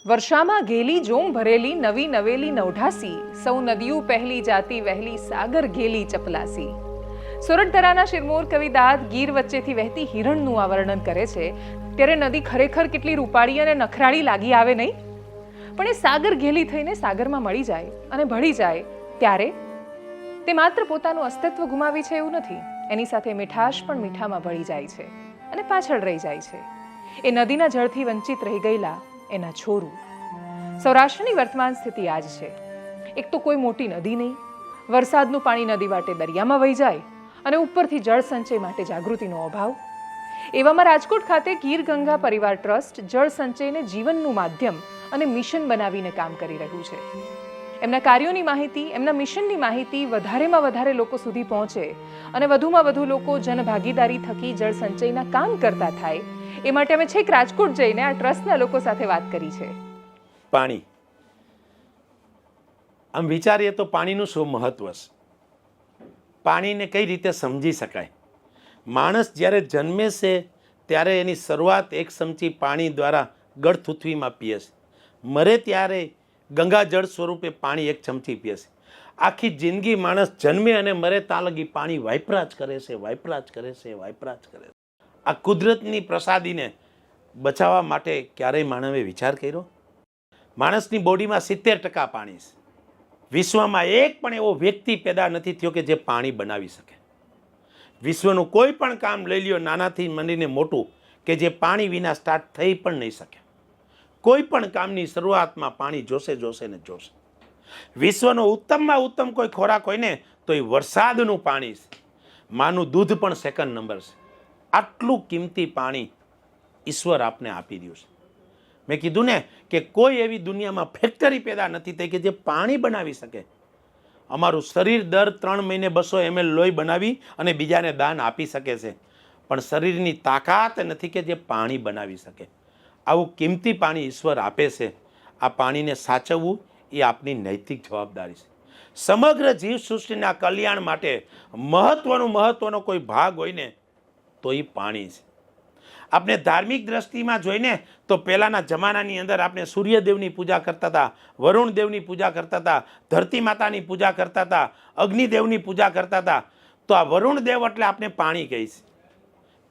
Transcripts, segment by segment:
વર્ષામાં ઘેલી જોમ ભરેલી નવી નવેલી નવઢાસી, સૌ નદીયું પહેલી જાતી વહેલી સાગર ઘેલી ચપલાસી. સોરઠધરાના શિરમોર કવિદાદ ગીર વચ્ચેથી વહેતી હિરણનું આ વર્ણન કરે છે. ત્યારે નદી ખરેખર કેટલી રૂપાળી અને નખરાળી લાગી આવે નહીં? પણ એ સાગર ઘેલી થઈને સાગરમાં મળી જાય અને ભળી જાય ત્યારે તે માત્ર પોતાનું અસ્તિત્વ ગુમાવી છે એવું નથી, એની સાથે મીઠાશ પણ મીઠામાં ભળી જાય છે અને પાછળ રહી જાય છે. એ નદીના જળથી વંચિત રહી ગયેલા એના છોરું. સૌરાષ્ટ્રની વર્તમાન સ્થિતિ આ જ છે. એક તો કોઈ મોટી નદી નહીં, વરસાદનું પાણી નદી વાટે દરિયામાં વહી જાય અને ઉપરથી જળ સંચય માટે જાગૃતિનો અભાવ. એવામાં રાજકોટ ખાતે ગીર ગંગા પરિવાર ટ્રસ્ટ જળ સંચયને જીવનનું માધ્યમ અને મિશન બનાવીને કામ કરી રહ્યું છે. એમના કાર્યોની માહિતી, એમના મિશનની માહિતી વધારેમાં વધારે લોકો સુધી પહોંચે અને વધુમાં વધુ લોકો જનભાગીદારી થકી જળ સંચયના કામ કરતા થાય, એ માટે અમે છેક રાજકોટ જઈને આ ટ્રસ્ટના લોકો સાથે વાત કરી છે. પાણી, આમ વિચારીએ તો પાણીનું શું મહત્વ છે, પાણીને કઈ રીતે સમજી શકાય. માણસ જ્યારે જન્મે છે ત્યારે એની શરૂઆત એક ચમચી પાણી દ્વારા ગળથૂથવીમાં પીએ છે. મરે ત્યારે ગંગાજળ સ્વરૂપે પાણી એક ચમચી પીએ છે. આખી જિંદગી માણસ જન્મે અને મરે ત્યાં લગી પાણી વાપરા જ કરે છે, વાપરા જ કરે છે, વાપરા જ કરે છે. આ કુદરતની પ્રસાદીને બચાવવા માટે ક્યારેય માનવે વિચાર કર્યો? માણસની બોડીમાં 70% પાણી છે. વિશ્વમાં એક પણ એવો વ્યક્તિ પેદા નથી થયો કે જે પાણી બનાવી શકે. વિશ્વનું કોઈ પણ કામ લઈ લ્યો, નાનાથી માંડીને મોટું, કે જે પાણી વિના સ્ટાર્ટ થઈ પણ નહીં શકે. કોઈ પણ કામની શરૂઆતમાં પાણી જોશે જોશે ને જોશે. વિશ્વનો ઉત્તમમાં ઉત્તમ કોઈ ખોરાક હોય ને તો એ વરસાદનું પાણી છે. માનું દૂધ પણ સેકન્ડ નંબર છે. આટલું કિંમતી પાણી ઈશ્વર આપને આપી રહ્યું છે. મેં કીધું ને કે કોઈ એવી દુનિયામાં ફેક્ટરી પેદા નથી થઈ કે જે પાણી બનાવી શકે. અમારું શરીર દર 3 મહિને 200 ml લોહી બનાવી અને બીજાને દાન આપી શકે છે, પણ શરીરની તાકાત નથી કે જે પાણી બનાવી શકે. આવું કિંમતી પાણી ઈશ્વર આપે છે. આ પાણીને સાચવવું એ આપની નૈતિક જવાબદારી છે. સમગ્ર જીવસૃષ્ટિના કલ્યાણ માટે મહત્વનો કોઈ ભાગ હોય ને તો એ પાણી છે. આપણે ધાર્મિક દ્રષ્ટિમાં જોઈને તો પહેલાંના જમાનાની અંદર આપણે સૂર્યદેવની પૂજા કરતા હતા, વરુણદેવની પૂજા કરતા હતા, ધરતી માતાની પૂજા કરતા હતા, અગ્નિદેવની પૂજા કરતા હતા. તો આ વરુણદેવ એટલે આપણે પાણી કહી છે.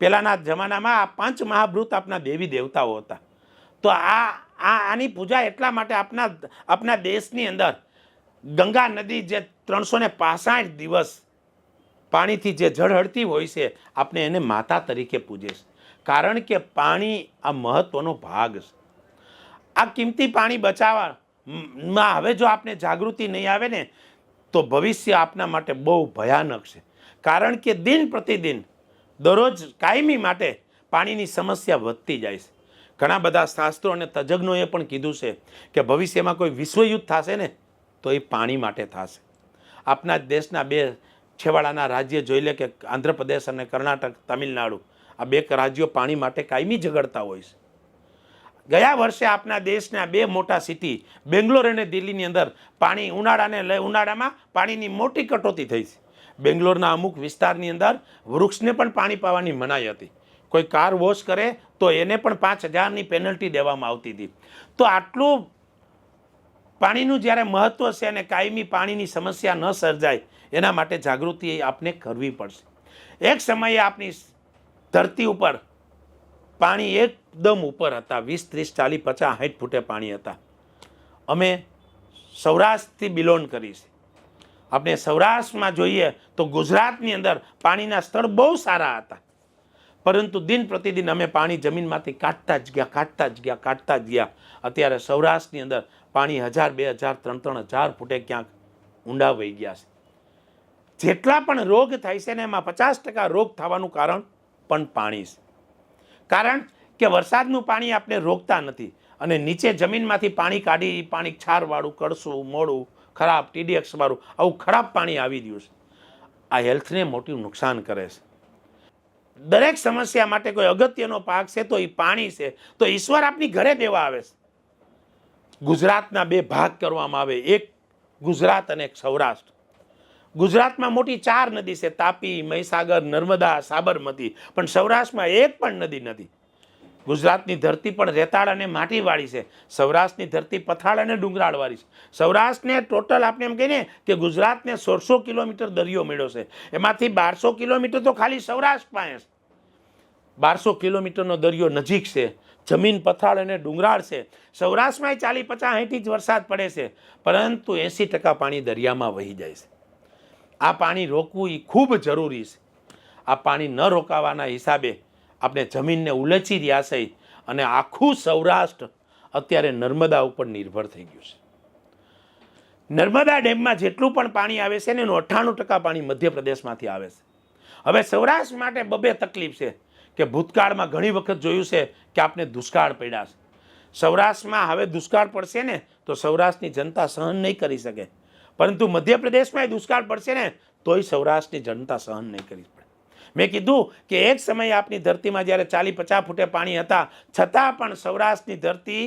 પહેલાંના જમાનામાં આ 5 મહાભૂત આપણા દેવી દેવતાઓ હતા. તો આની પૂજા એટલા માટે આપણા દેશની અંદર ગંગા નદી જે 365 દિવસ પાણીથી જે ઝળહળતી હોય છે, આપણે એને માતા તરીકે પૂજે છે. કારણ કે પાણી આ મહત્વનો ભાગ છે. આ કિંમતી પાણી બચાવવામાં હવે જો આપણે જાગૃતિ નહીં આવે ને તો ભવિષ્ય આપના માટે બહુ ભયાનક છે. કારણ કે દિન પ્રતિદિન દરરોજ કાયમી માટે પાણીની સમસ્યા વધતી જાય છે. ઘણા બધા શાસ્ત્રો અને તજજ્ઞોએ પણ કીધું છે કે ભવિષ્યમાં કોઈ વિશ્વયુદ્ધ થશે ને તો એ પાણી માટે થશે. આપણા દેશના 2 છેવાડાના રાજ્ય જોઈ લે કે આંધ્રપ્રદેશ અને કર્ણાટક, તમિલનાડુ, આ 2 રાજ્યો પાણી માટે કાયમી ઝઘડતા હોય છે. ગયા વર્ષે આપણા દેશના 2 મોટા સિટી બેંગ્લોર અને દિલ્હીની અંદર પાણી ઉનાળામાં પાણીની મોટી કટોતી થઈ છે. બેંગ્લોરના અમુક વિસ્તારની અંદર વૃક્ષને પણ પાણી પાવાની મનાઈ હતી. કોઈ કાર વોશ કરે તો એને પણ 5000ની પેનલ્ટી દેવામાં આવતી હતી. તો આટલું પાણીનું જ્યારે મહત્વ છે અને કાયમી પાણીની સમસ્યા ન સર્જાય એના માટે જાગૃતિ આપને કરવી પડશે. એક સમયે આપણી ધરતી ઉપર પાણી એકદમ ઉપર હતા, 20, 30, 40, 50, 60 ફૂટે પાણી હતા. અમે સૌરાષ્ટ્રથી બિલોંગ કરી છે. આપણે સૌરાષ્ટ્રમાં જોઈએ તો ગુજરાતની અંદર પાણીના સ્તર બહુ સારા હતા, પરંતુ દિન પ્રતિદિન અમે પાણી જમીનમાંથી કાઢતા જ ગયા. અત્યારે સૌરાષ્ટ્રની અંદર પાણી 1000, 2000, 3000 ફૂટે ક્યાંક ઊંડા વહી ગયા છે. જેટલા પણ રોગ થાય છે ને એમાં 50% રોગ થવાનું કારણ પણ પાણી છે. કારણ કે વરસાદનું પાણી આપણે રોકતા નથી અને નીચે જમીનમાંથી પાણી કાઢી પાણી ક્ષારવાળું, કડસું, મોડું, ખરાબ, TDX વાળું આવું ખરાબ પાણી આવી રહ્યું છે. આ હેલ્થને મોટું નુકસાન કરે છે. દરેક સમસ્યા માટે કોઈ અગત્યનો પાક છે તો એ પાણી છે. તો ઈશ્વર આપની ઘરે દેવા આવે છે. ગુજરાતના 2 ભાગ કરવામાં આવે, એક ગુજરાત અને એક સૌરાષ્ટ્ર. ગુજરાતમાં મોટી 4 નદી છે, તાપી, મહીસાગર, નર્મદા, સાબરમતી, પણ સૌરાષ્ટ્રમાં એક પણ નદી નથી. ગુજરાતની ધરતી પણ રેતાળ અને માટીવાળી છે, સૌરાષ્ટ્રની ધરતી પથાળ અને ડુંગરાળવાળી છે. સૌરાષ્ટ્રને ટોટલ આપણે એમ કહીએ કે ગુજરાતને 1600 કિલોમીટર દરિયો મળ્યો છે, એમાંથી 1200 કિલોમીટર તો ખાલી સૌરાષ્ટ્ર પાસે છે. 1200 કિલોમીટરનો દરિયો નજીક છે, જમીન પથાળ અને ડુંગરાળ છે. સૌરાષ્ટ્રમાં 40-50 ઇંચ વરસાદ પડે છે, પરંતુ 80% પાણી દરિયામાં વહી જાય છે. આ પાણી રોકવું એ ખૂબ જરૂરી છે. આ પાણી ન રોકાવાના હિસાબે આપણે જમીનને ઉલેચી રહ્યા છે અને આખું સૌરાષ્ટ્ર અત્યારે નર્મદા ઉપર નિર્ભર થઈ ગયું છે. નર્મદા ડેમમાં જેટલું પણ પાણી આવે છે ને એનું 98% પાણી મધ્યપ્રદેશમાંથી આવે છે. હવે સૌરાષ્ટ્ર માટે બબે તકલીફ છે કે ભૂતકાળમાં ઘણી વખત જોયું છે કે આપણે દુષ્કાળ પડ્યા છે. સૌરાષ્ટ્રમાં હવે દુષ્કાળ પડશે ને તો સૌરાષ્ટ્રની જનતા સહન નહીં કરી શકે, પરંતુ મધ્યપ્રદેશમાં દુષ્કાળ પડશે ને તોય સૌરાષ્ટ્રની જનતા સહન નહીં કરી પડે. મેં કીધું કે એક સમયે આપણી ધરતીમાં જ્યારે 40-50 ફૂટે પાણી હતા, છતાં પણ સૌરાષ્ટ્રની ધરતી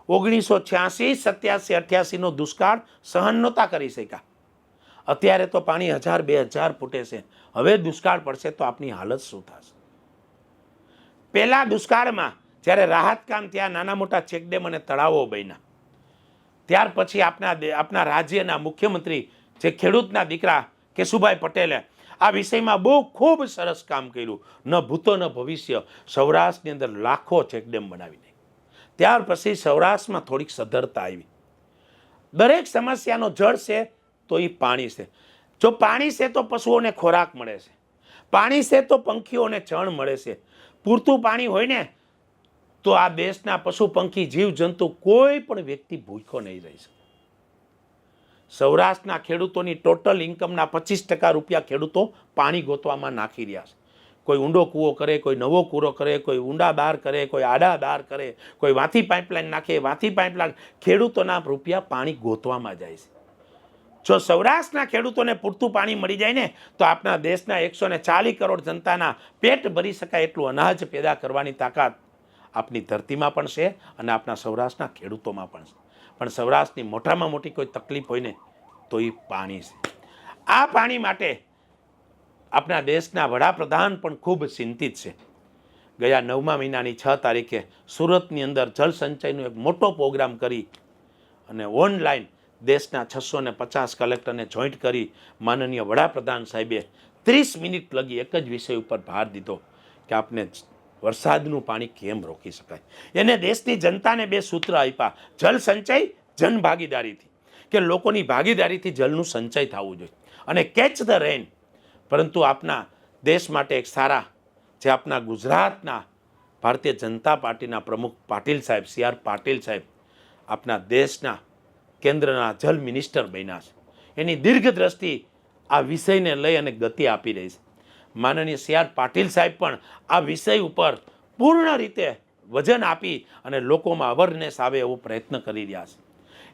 1986, 87, 88નો દુષ્કાળ સહન નહોતા કરી શક્યા. અત્યારે તો પાણી 1000-2000 ફૂટે છે. હવે દુષ્કાળ પડશે તો આપણી હાલત શું થશે? પહેલા દુષ્કાળમાં જ્યારે રાહત કામ ત્યાં નાના મોટા ચેકડેમ અને તળાવો બન્યા, ત્યાર પછી આપણા રાજ્યના મુખ્યમંત્રી જે ખેડૂતના દીકરા કેશુભાઈ પટેલે આ વિષયમાં બહુ ખૂબ સરસ કામ કર્યું. ન ભૂતો ન ભવિષ્ય, સૌરાષ્ટ્રની અંદર લાખો ચેકડેમ બનાવી દે. ત્યાર પછી સૌરાષ્ટ્રમાં થોડીક સધરતા આવી. દરેક સમસ્યાનો જળ છે તો એ પાણી છે. જો પાણી છે તો પશુઓને ખોરાક મળે છે, પાણી છે તો પંખીઓને ચણ મળે છે. પૂરતું પાણી હોય ને તો આ દેશના પશુ પંખી જીવજંતુ કોઈ પણ વ્યક્તિ ભૂખ્યો નહીં રહી શકે. સૌરાષ્ટ્રના ખેડૂતોની ટોટલ ઇન્કમના 25% રૂપિયા ખેડૂતો પાણી ગોતવામાં નાખી રહ્યા છે. કોઈ ઊંડો કૂવો કરે, કોઈ નવો કૂવો કરે, કોઈ ઊંડા દાર કરે, કોઈ આડા દાર કરે, કોઈ વાથી પાઇપલાઇન નાખે, વાથી પાઇપલાઇન. ખેડૂતોના રૂપિયા પાણી ગોતવામાં જાય છે. જો સૌરાષ્ટ્રના ખેડૂતોને પૂરતું પાણી મળી જાય ને તો આપણા દેશના 140 કરોડ જનતાના પેટ ભરી શકાય એટલું અનાજ પેદા કરવાની તાકાત આપણી ધરતીમાં પણ છે અને આપણા સૌરાષ્ટ્રના ખેડૂતોમાં પણ છે. પણ સૌરાષ્ટ્રની મોટામાં મોટી કોઈ તકલીફ હોય ને તો એ પાણી છે. આ પાણી માટે આપણા દેશના વડાપ્રધાન પણ ખૂબ ચિંતિત છે. ગયા 9મા મહિનાની 6 તારીખે સુરતની અંદર જળ સંચયનો એક મોટો પ્રોગ્રામ કરી અને ઓનલાઈન દેશના 650 કલેક્ટરને જોઈન્ટ કરી માનનીય વડાપ્રધાન સાહેબે 30 મિનિટ લગી એક જ વિષય ઉપર ભાર દીધો કે આપણે વરસાદનું પાણી કેમ રોકી શકાય. એને દેશની જનતાને 2 સૂત્ર આપ્યા, જળ સંચય, જન ભાગીદારીથી, કે લોકોની ભાગીદારીથી જળનું સંચય થવું જોઈએ, અને કેચ ધ રેન. પરંતુ આપણા દેશ માટે એક સારા, જે આપણા ગુજરાતના ભારતીય જનતા પાર્ટીના પ્રમુખ પાટીલ સાહેબ, CR પાટીલ સાહેબ આપણા દેશના કેન્દ્રના જલ મિનિસ્ટર બન્યા છે. એની દીર્ઘ દ્રષ્ટિ આ વિષયને લઈ અને ગતિ આપી રહી છે. માનનીય CR પાટીલ સાહેબ પણ આ વિષય ઉપર પૂર્ણ રીતે વજન આપી અને લોકોમાં અવેરનેસ આવે એવો પ્રયત્ન કરી રહ્યા છે.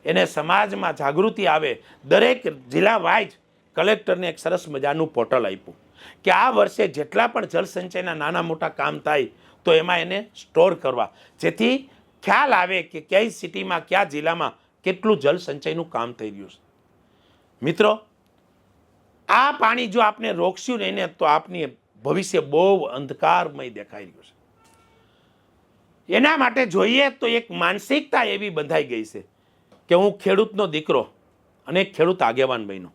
એને સમાજમાં જાગૃતિ આવે. દરેક જિલ્લા વાઇઝ કલેક્ટરને એક સરસ મજાનું પોર્ટલ આપ્યું કે આ વર્ષે જેટલા પણ જળ સંચયના નાના મોટા કામ થાય તો એમાં એને સ્ટોર કરવા, જેથી ખ્યાલ આવે કે કઈ સિટીમાં, કયા જિલ્લામાં કેટલું જળ સંચયનું કામ થઈ રહ્યું છે. મિત્રો, આ પાણી જો આપણે રોકશું નહીં ને તો આપની ભવિષ્ય બહુ અંધકારમય દેખાઈ રહ્યું છે. એના માટે જોઈએ તો એક માનસિકતા એવી બંધાઈ ગઈ છે કે હું ખેડૂતનો દીકરો અને એક ખેડૂત આગેવાન બન્યો.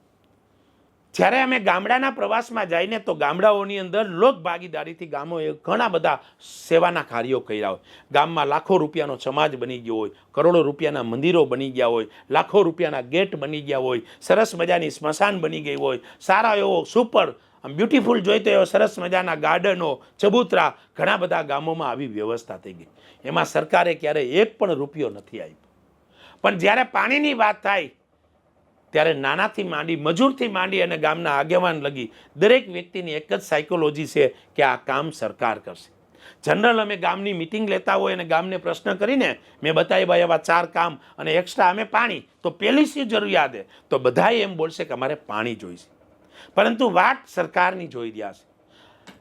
જ્યારે અમે ગામડાના પ્રવાસમાં જઈને તો ગામડાઓની અંદર લોક ભાગીદારીથી ગામોએ ઘણા બધા સેવાના કાર્યો કર્યા હોય. ગામમાં લાખો રૂપિયાનો સમાજ બની ગયો હોય, કરોડો રૂપિયાના મંદિરો બની ગયા હોય, લાખો રૂપિયાના ગેટ બની ગયા હોય, સરસ મજાની સ્મશાન બની ગઈ હોય, સારા એવો સુપર બ્યુટીફુલ જોઈતો એવો સરસ મજાના ગાર્ડનો, ચબૂતરા, ઘણા બધા ગામોમાં આવી વ્યવસ્થા થઈ ગઈ. એમાં સરકારે ક્યારેય એક પણ રૂપિયો નથી આપ્યો. પણ જ્યારે પાણીની વાત થાય ત્યારે નાનાથી માંડી, મજૂરથી માંડી અને ગામના આગેવાન લગી દરેક વ્યક્તિની એક જ સાયકોલોજી છે કે આ કામ સરકાર કરશે. જનરલ અમે ગામની મિટિંગ લેતા હોય અને ગામને પ્રશ્ન કરીને મેં બતાવ્યા એવા 4 કામ અને એક્સ્ટ્રા અમે પાણી, તો પહેલી શું જરૂરિયાત છે તો બધાએ એમ બોલશે કે અમારે પાણી જોઈશે. પરંતુ વાત સરકારની જોઈ રહ્યા છે.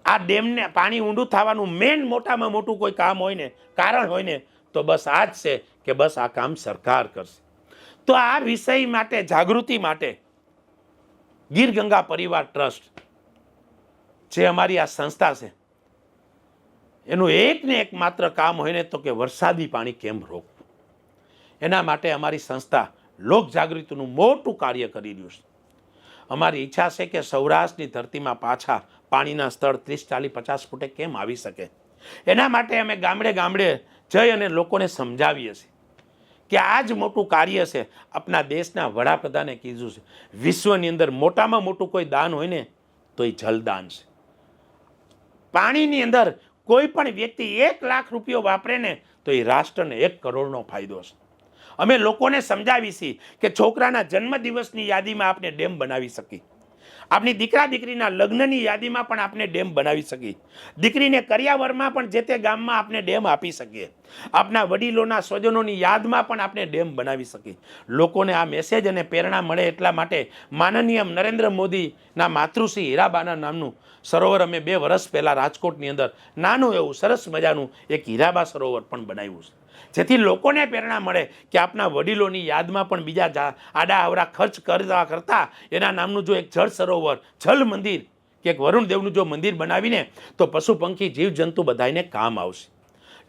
આ ડેમને પાણી ઊંડું થવાનું મેન મોટામાં મોટું કોઈ કામ હોય ને, કારણ હોય ને તો બસ આ જ છે કે બસ આ કામ સરકાર કરશે. તો આ વિષય માટે જાગૃતિ માટે ગીર ગંગા પરિવાર ટ્રસ્ટ, જે અમારી આ સંસ્થા છે, એનું એક ને એક માત્ર કામ હોય ને તો કે વરસાદી પાણી કેમ રોકવું. એના માટે અમારી સંસ્થા લોક જાગૃતિનું મોટું કાર્ય કરી રહ્યું છે. અમારી ઈચ્છા છે કે સૌરાષ્ટ્રની ધરતીમાં પાછા પાણીના સ્તર 30-40-50 ફૂટે કેમ આવી શકે. એના માટે અમે ગામડે ગામડે જઈ અને લોકોને સમજાવીએ છીએ કે આ જ મોટું કાર્ય છે. આપણા દેશના વડાપ્રધાને કીધું છે વિશ્વની અંદર મોટામાં મોટું કોઈ દાન હોય ને તો એ જલદાન છે. પાણીની અંદર કોઈ પણ વ્યક્તિ 1 લાખ રૂપિયો વાપરે ને તો એ રાષ્ટ્રને 1 કરોડનો ફાયદો છે. અમે લોકોને સમજાવી છીએ કે છોકરાના જન્મદિવસની યાદીમાં આપણે ડેમ બનાવી શકીએ. આપણી દીકરા દીકરીના લગ્નની યાદીમાં પણ આપણે ડેમ બનાવી શકીએ. દીકરીને કરિયાવરમાં પણ જે તે ગામમાં આપણે ડેમ આપી શકીએ. આપણા વડીલોના સ્વજનોની યાદમાં પણ આપણે ડેમ બનાવી શકીએ. લોકોને આ મેસેજ અને પ્રેરણા મળે એટલા માટે માનનીય નરેન્દ્ર મોદીના માતૃશ્રી હીરાબાના નામનું સરોવર અમે 2 વર્ષ પહેલાં રાજકોટની અંદર નાનું એવું સરસ મજાનું એક હીરાબા સરોવર પણ બનાવ્યું છે, જેથી લોકોને પ્રેરણા મળે કે આપણા વડીલોની યાદમાં પણ બીજા આડા આવડા ખર્ચ કરતા એના નામનું જો એક જળ સરોવર, જલ મંદિર કે એક વરુણદેવનું જો મંદિર બનાવીને તો પશુ પંખી જીવજંતુ બધાને કામ આવશે.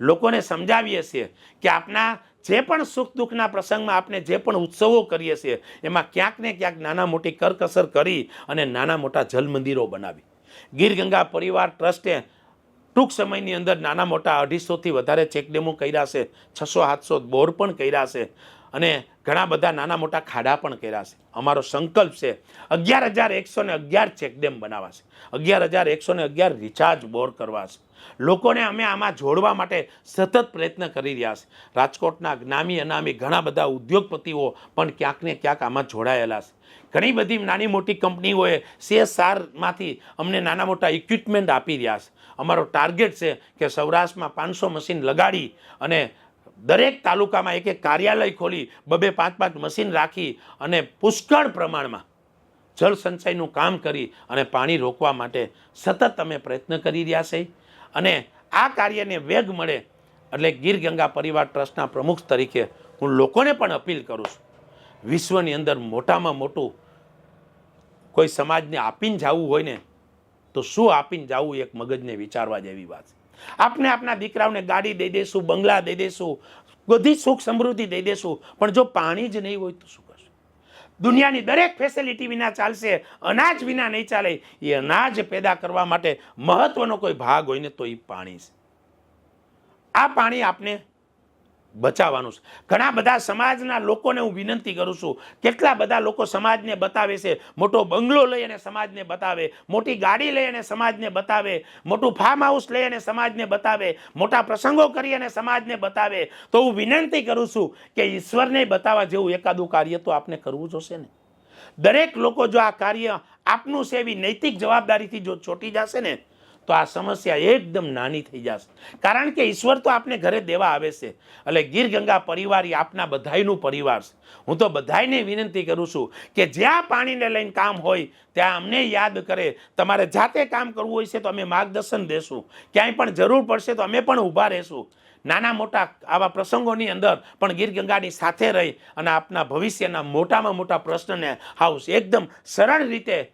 લોકોને સમજાવીએ છીએ કે આપણા જે પણ સુખ દુઃખના પ્રસંગમાં આપણે જે પણ ઉત્સવો કરીએ છીએ એમાં ક્યાંક ને ક્યાંક નાના મોટી કરકસર કરી અને નાના મોટા જલ મંદિરો બનાવી. ગીર ગંગા પરિવાર ટ્રસ્ટે ટૂંક સમયની અંદર નાના મોટા 250થી વધારે ચેકડેમો કર્યા છે, 600-700 બોર પણ કર્યા છે અને ઘણા બધા નાના મોટા ખાડા પણ કર્યા છે. અમારો સંકલ્પ છે 11,111 ચેકડેમ બનાવવા છે, 11,111 રિચાર્જ બોર કરવા છે. લોકોને અમે આમાં જોડવા માટે સતત પ્રયત્ન કરી રહ્યા છે. રાજકોટના જ્ઞામી અનામી ઘણા બધા ઉદ્યોગપતિઓ પણ ક્યાંક ને ક્યાંક આમાં જોડાયેલા છે. ઘણી બધી નાની મોટી કંપનીઓએ CSRમાંથી અમને નાના મોટા ઇક્વિપમેન્ટ આપી રહ્યા છે. અમારો ટાર્ગેટ છે કે સૌરાષ્ટ્રમાં 500 મશીન લગાડી અને દરેક તાલુકામાં એક કાર્યાલય ખોલી 2-5 મશીન રાખી અને પુષ્કળ પ્રમાણમાં જળ સંચયનું કામ કરી અને પાણી રોકવા માટે સતત અમે પ્રયત્ન કરી રહ્યા છીએ. અને આ કાર્યને વેગ મળે એટલે ગીર ગંગા પરિવાર ટ્રસ્ટના પ્રમુખ તરીકે હું લોકોને પણ અપીલ કરું છું, વિશ્વની અંદર મોટામાં મોટું કોઈ સમાજને આપીને જવું હોય ને તો શું આપીને જવું એક મગજને વિચારવા જેવી વાત છે. આપણે આપણા દીકરાઓને ગાડી દઈ દઈશું, બંગલા દઈ દઈશું, બધી સુખ સમૃદ્ધિ દઈ દઈશું, પણ જો પાણી જ નહીં હોય તો શું કરશું? દુનિયાની દરેક ફેસિલિટી વિના ચાલશે, અનાજ વિના નહીં ચાલે. એ અનાજ પેદા કરવા માટે મહત્વનો કોઈ ભાગ હોય ને તો એ પાણી છે. આ પાણી આપણે બચાવવાનું છે. ઘણા બધા સમાજના લોકોને હું વિનંતી કરું છું, કેટલા બધા લોકો સમાજને બતાવે છે, મોટો બંગલો લઈ અને સમાજને બતાવે, મોટી ગાડી લઈ અને સમાજને બતાવે, મોટું ફાર્મ હાઉસ લઈ અને સમાજને બતાવે, મોટા પ્રસંગો કરી અને સમાજને બતાવે. તો હું વિનંતી કરું છું કે ઈશ્વરને બતાવવા જેવું એકાદું કાર્ય તો આપણે કરવું જોશે ને. દરેક લોકો જો આ કાર્ય આપનું છે એવી નૈતિક જવાબદારીથી જો ચોંટી જશે ને તો આ સમસ્યા એકદમ નાની થઈ જશે. કારણ કે ઈશ્વર તો આપણે ઘરે દેવા આવે છે. એટલે ગીર ગંગા પરિવાર એ આપના બધાયનું પરિવાર છે. હું તો બધાયને વિનંતી કરું છું કે જ્યાં પાણીને લઈને કામ હોય ત્યાં અમને યાદ કરે. તમારે જાતે કામ કરવું હોય છે તો અમે માર્ગદર્શન દેશું, ક્યાંય પણ જરૂર પડશે તો અમે પણ ઊભા રહેશું. નાના મોટા આવા પ્રસંગોની અંદર પણ ગીર ગંગાની સાથે રહી અને આપના ભવિષ્યના મોટામાં મોટા પ્રશ્નને હાઉસ એકદમ સરળ રીતે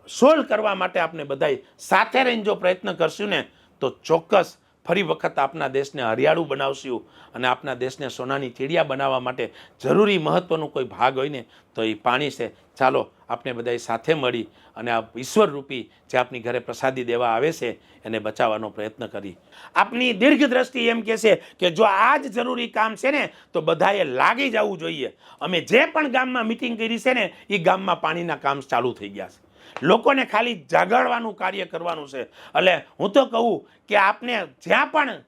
સોલ્વ કરવા માટે આપણે બધાય સાથે રહીને જો પ્રયત્ન કરશું ને તો ચોક્કસ ફરી વખત આપણા દેશને હરિયાળું બનાવશું અને આપણા દેશને સોનાની ચીડિયા બનાવવા માટે જરૂરી મહત્વનો કોઈ ભાગ હોય ને તો એ પાણી છે. ચાલો આપણે બધાય સાથે મળી અને આ ઈશ્વર રૂપી જે આપણી ઘરે પ્રસાદી દેવા આવે છે એને બચાવવાનો પ્રયત્ન કરી. આપની દીર્ઘ દ્રષ્ટિ એમ કહે છે કે જો આ જ જરૂરી કામ છે ને તો બધાએ લાગી જવું જોઈએ. અમે જે પણ ગામમાં મિટિંગ કરી છે ને એ ગામમાં પાણીના કામ ચાલુ થઈ ગયા છે. લોકોને ખાલી જાગડવાનું કાર્ય કરવાનું છે. એટલે હું તો કહું કે આપને જ્યાં પણ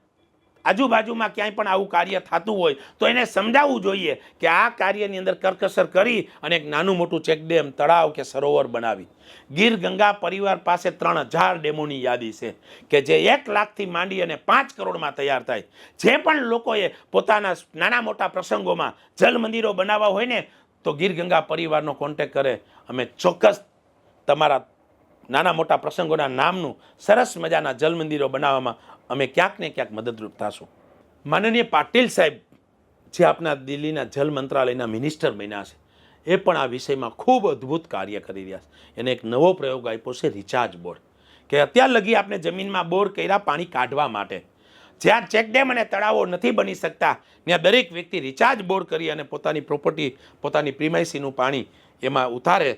આજુબાજુમાં ક્યાંય પણ આવું કાર્ય થતું હોય તો એને સમજાવવું જોઈએ કે આ કાર્યની અંદર કરકસર કરી અને એક નાનું મોટું ચેકડેમ, તળાવ કે સરોવર બનાવી. ગીર ગંગા પરિવાર પાસે 3000 ડેમોની યાદી છે કે જે 1 લાખથી માંડી અને 5 કરોડમાં તૈયાર થાય. જે પણ લોકોએ પોતાના નાના મોટા પ્રસંગોમાં જલ મંદિરો બનાવવા હોય ને તો ગીર ગંગા પરિવારનો કોન્ટેક્ટ કરે. અમે ચોક્કસ તમારા નાના મોટા પ્રસંગોના નામનું સરસ મજાના જલ મંદિરો બનાવવામાં અમે ક્યાંક ને ક્યાંક મદદરૂપ થશું. માનનીય પાટીલ સાહેબ જે આપણા દિલ્હીના જલ મંત્રાલયના મિનિસ્ટર બન્યા છે એ પણ આ વિષયમાં ખૂબ અદ્ભુત કાર્ય કરી રહ્યા છે. એને એક નવો પ્રયોગ આપ્યો છે રિચાર્જ બોર્ડ કે અત્યાર લગી આપણે જમીનમાં બોર કર્યા પાણી કાઢવા માટે. જ્યાં ચેકડેમ અને તળાવો નથી બની શકતા ત્યાં દરેક વ્યક્તિ રિચાર્જ બોર કરી અને પોતાની પ્રોપર્ટી, પોતાની પ્રિમાઇસીનું પાણી એમાં ઉતારે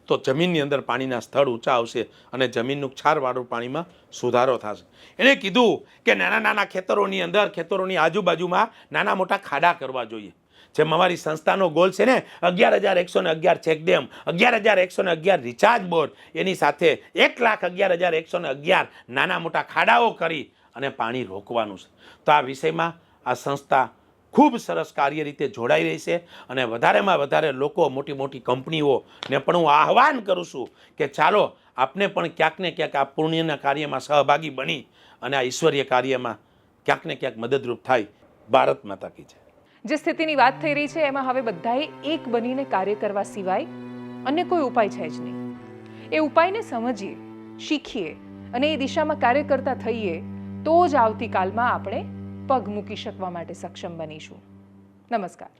તો જમીનની અંદર પાણીના સ્થળ ઊંચા આવશે અને જમીનનું ક્ષારવાળું પાણીમાં સુધારો થશે. એણે કીધું કે નાના નાના ખેતરોની અંદર, ખેતરોની આજુબાજુમાં નાના મોટા ખાડા કરવા જોઈએ. જેમ અમારી સંસ્થાનો ગોલ છે ને 11,111 ચેકડેમ, 11,111 રિચાર્જ બોર, એની સાથે 1,11,111 નાના મોટા ખાડાઓ કરી અને પાણી રોકવાનું છે. તો આ વિષયમાં આ સંસ્થા ખૂબ સરસ કાર્ય રીતે જોડાઈ રહી છે અને વધારેમાં વધારે લોકો, મોટી મોટી કંપનીઓને પણ હું આહ્વાન કરું છું કે ચાલો આપને પણ ક્યાંક ને ક્યાંક આ પુણ્યના કાર્યમાં સહભાગી બની અને આ ઈશ્વરીય કાર્યમાં ક્યાંક ને ક્યાંક મદદરૂપ થાય. ભારત માતા કી જય. જે સ્થિતિની વાત થઈ રહી છે એમાં હવે બધાએ એક બનીને કાર્ય કરવા સિવાય અન્ય કોઈ ઉપાય છે જ નહીં. એ ઉપાયને સમજીએ, શીખીએ અને એ દિશામાં કાર્ય કરતા થઈએ તો જ આવતીકાલમાં આપણે પગ મૂકી શકવા માટે સક્ષમ બનીશું. નમસ્કાર.